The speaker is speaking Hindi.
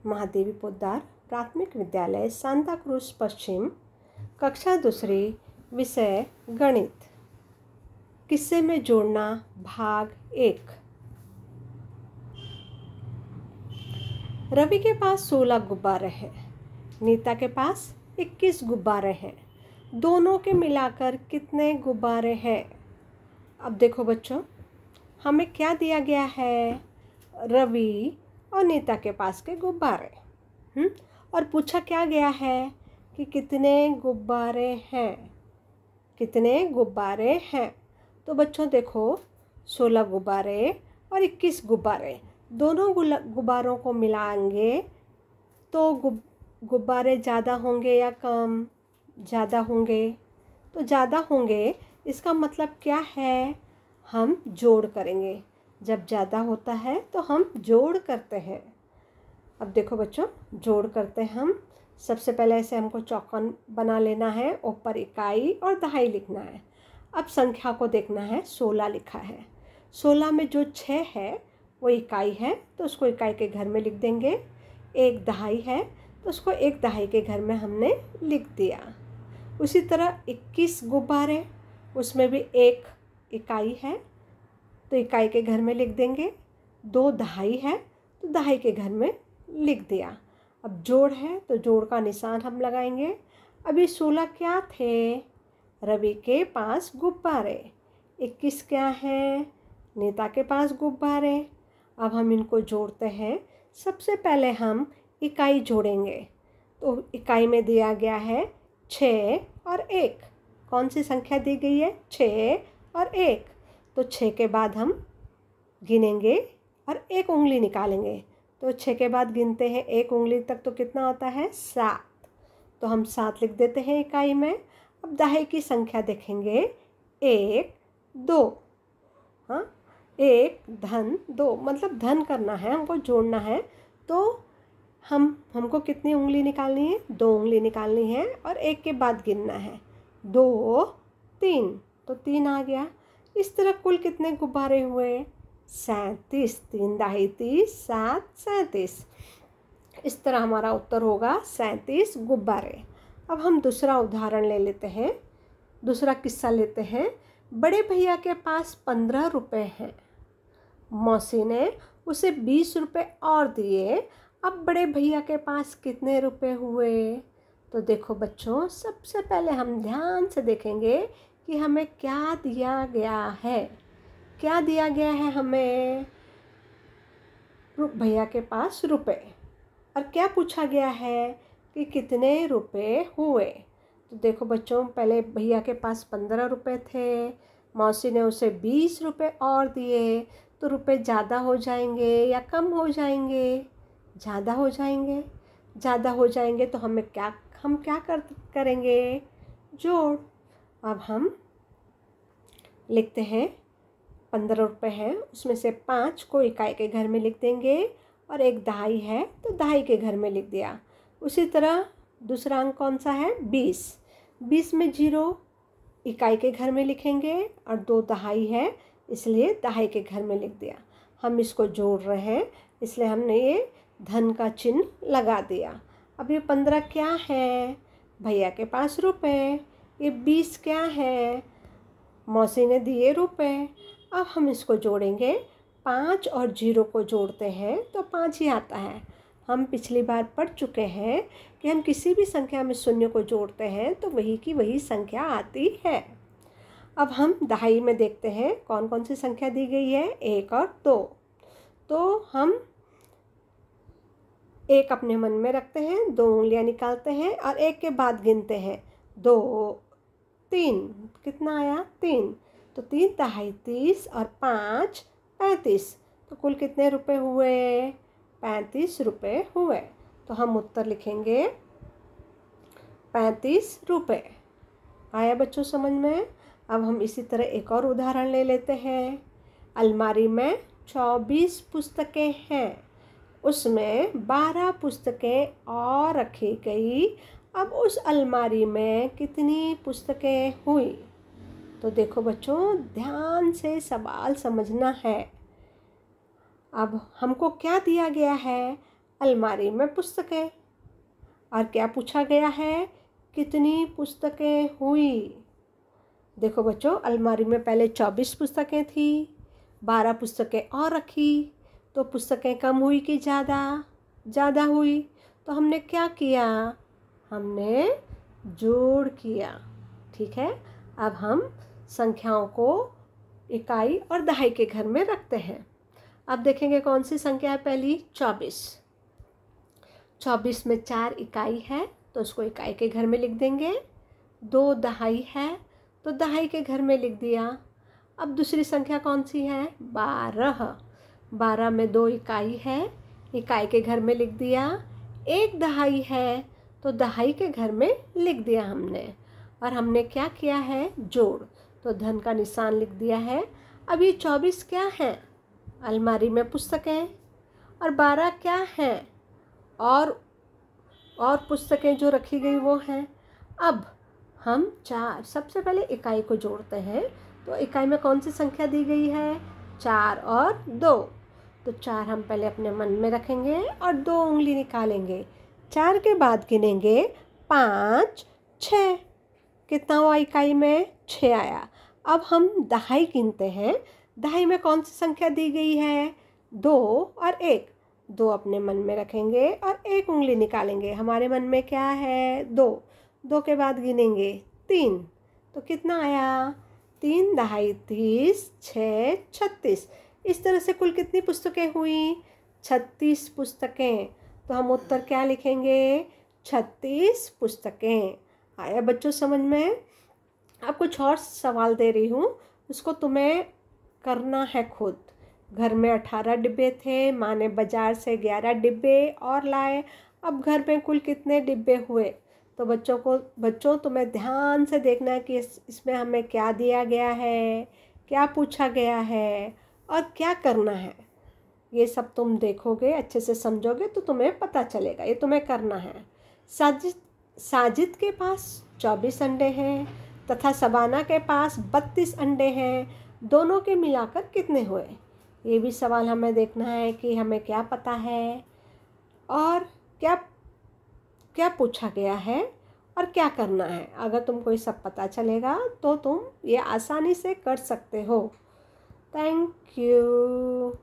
महादेवी पोद्दार प्राथमिक विद्यालय सांता क्रूज पश्चिम, कक्षा दूसरी, विषय गणित। किस्से में जोड़ना भाग 1। रवि के पास 16 गुब्बारे हैं, नीता के पास 21 गुब्बारे हैं। दोनों के मिलाकर कितने गुब्बारे हैं? अब देखो बच्चों, हमें क्या दिया गया है? रवि और नीता के पास के गुब्बारे। और पूछा क्या गया है कि कितने गुब्बारे हैं, कितने गुब्बारे हैं। तो बच्चों देखो, 16 गुब्बारे और 21 गुब्बारे, दोनों गुब्बारों को मिलाएंगे तो गुब्बारे ज़्यादा होंगे या कम? ज़्यादा होंगे। तो ज़्यादा होंगे, इसका मतलब क्या है? हम जोड़ करेंगे। जब ज़्यादा होता है तो हम जोड़ करते हैं। अब देखो बच्चों, जोड़ करते हैं हम। सबसे पहले ऐसे हमको चौकोन बना लेना है, ऊपर इकाई और दहाई लिखना है। अब संख्या को देखना है, 16 लिखा है। 16 में जो 6 है वो इकाई है, तो उसको इकाई के घर में लिख देंगे। एक दहाई है तो उसको एक दहाई के घर में हमने लिख दिया। उसी तरह 21 गुब्बारे, उसमें भी एक इकाई है तो इकाई के घर में लिख देंगे। 2 दहाई है तो दहाई के घर में लिख दिया। अब जोड़ है तो जोड़ का निशान हम लगाएंगे। अभी 16 क्या थे? रवि के पास गुब्बारे। 21 क्या है? नीता के पास गुब्बारे। अब हम इनको जोड़ते हैं। सबसे पहले हम इकाई जोड़ेंगे। तो इकाई में दिया गया है 6 और 1। कौन सी संख्या दी गई है? 6 और 1। तो 6 के बाद हम गिनेंगे और एक उंगली निकालेंगे। तो 6 के बाद गिनते हैं 1 उंगली तक, तो कितना होता है? 7। तो हम 7 लिख देते हैं इकाई में। अब दहाई की संख्या देखेंगे, 1 2। हाँ, 1 धन 2, मतलब धन करना है, हमको जोड़ना है। तो हमको कितनी उंगली निकालनी है? 2 उंगली निकालनी है और 1 के बाद गिनना है। 2 3, तो 3 आ गया। इस तरह कुल कितने गुब्बारे हुए? 37। 3 दहाई 30, 7 37। इस तरह हमारा उत्तर होगा 37 गुब्बारे। अब हम दूसरा उदाहरण ले लेते हैं, दूसरा किस्सा लेते हैं। बड़े भैया के पास 15 रुपये हैं। मौसी ने उसे 20 रुपये और दिए। अब बड़े भैया के पास कितने रुपए हुए? तो देखो बच्चों, सबसे पहले हम ध्यान से देखेंगे कि हमें क्या दिया गया है। क्या दिया गया है हमें? भैया के पास रुपए। और क्या पूछा गया है कि कितने रुपए हुए? तो देखो बच्चों, पहले भैया के पास 15 रुपये थे, मौसी ने उसे 20 रुपये और दिए। तो रुपए ज़्यादा हो जाएंगे या कम हो जाएंगे? ज़्यादा हो जाएंगे। ज़्यादा हो जाएंगे तो हम क्या करेंगे? जोड़। अब हम लिखते हैं, 15 रुपये हैं, उसमें से 5 को इकाई के घर में लिख देंगे और एक दहाई है तो दहाई के घर में लिख दिया। उसी तरह दूसरा अंक कौन सा है? 20। 20 में 0 इकाई के घर में लिखेंगे और 2 दहाई है, इसलिए दहाई के घर में लिख दिया। हम इसको जोड़ रहे हैं, इसलिए हमने ये धन का चिन्ह लगा दिया। अब ये 15 क्या है? भैया के पास रुपए। ये 20 क्या है? मौसी ने दिए रुपए। अब हम इसको जोड़ेंगे। 5 और 0 को जोड़ते हैं तो 5 ही आता है। हम पिछली बार पढ़ चुके हैं कि हम किसी भी संख्या में शून्य को जोड़ते हैं तो वही की वही संख्या आती है। अब हम दहाई में देखते हैं कौन कौन सी संख्या दी गई है, 1 और 2। तो हम 1 अपने मन में रखते हैं, 2 उंगलियां निकालते हैं और 1 के बाद गिनते हैं। 2 3, कितना आया? 3। तो 3 दहाई 30 और 5 35। तो कुल कितने रुपए हुए? 35 रुपये हुए। तो हम उत्तर लिखेंगे 35 रुपये। आया बच्चों समझ में? अब हम इसी तरह एक और उदाहरण ले लेते हैं। अलमारी में 24 पुस्तकें हैं, उसमें 12 पुस्तकें और रखी गई। अब उस अलमारी में कितनी पुस्तकें हुई? तो देखो बच्चों, ध्यान से सवाल समझना है। अब हमको क्या दिया गया है? अलमारी में पुस्तकें। और क्या पूछा गया है, कितनी पुस्तकें हुई। देखो बच्चों, अलमारी में पहले 24 पुस्तकें थी, 12 पुस्तकें और रखी, तो पुस्तकें कम हुई कि ज़्यादा हुई। तो हमने क्या किया, हमने जोड़ किया। ठीक है, अब हम संख्याओं को इकाई और दहाई के घर में रखते हैं। अब देखेंगे कौन सी संख्या है पहली, 24। 24 में 4 इकाई है तो उसको इकाई के घर में लिख देंगे। 2 दहाई है तो दहाई के घर में लिख दिया। अब दूसरी संख्या कौन सी है, 12। 12 में 2 इकाई है, इकाई के घर में लिख दिया। 1 दहाई है तो दहाई के घर में लिख दिया हमने। और हमने क्या किया है, जोड़, तो धन का निशान लिख दिया है। अब ये 24 क्या है, अलमारी में पुस्तकें, और 12 क्या है, और पुस्तकें जो रखी गई वो हैं। अब हम 4 सबसे पहले इकाई को जोड़ते हैं। तो इकाई में कौन सी संख्या दी गई है, 4 और 2। तो 4 हम पहले अपने मन में रखेंगे और 2 उंगली निकालेंगे। 4 के बाद गिनेंगे 5, 6। कितना हुआ इकाई में, 6 आया। अब हम दहाई गिनते हैं। दहाई में कौन सी संख्या दी गई है, 2 और 1। 2 अपने मन में रखेंगे और 1 उंगली निकालेंगे। हमारे मन में क्या है, 2। 2 के बाद गिनेंगे 3। तो कितना आया, 3 दहाई 30, 6 36। इस तरह से कुल कितनी पुस्तकें हुई, 36 पुस्तकें। तो हम उत्तर क्या लिखेंगे, 36 पुस्तकें। आया बच्चों समझ में। अब कुछ और सवाल दे रही हूँ, उसको तुम्हें करना है खुद। घर में 18 डिब्बे थे, माँ ने बाज़ार से 11 डिब्बे और लाए। अब घर में कुल कितने डिब्बे हुए। तो बच्चों तुम्हें ध्यान से देखना है कि इसमें हमें क्या दिया गया है, क्या पूछा गया है और क्या करना है। ये सब तुम देखोगे, अच्छे से समझोगे तो तुम्हें पता चलेगा। ये तुम्हें करना है। साजिद के पास 24 अंडे हैं तथा शबाना के पास 32 अंडे हैं। दोनों के मिलाकर कितने हुए। ये भी सवाल हमें देखना है कि हमें क्या पता है और क्या पूछा गया है और क्या करना है। अगर तुमको ये सब पता चलेगा तो तुम ये आसानी से कर सकते हो। Thank you.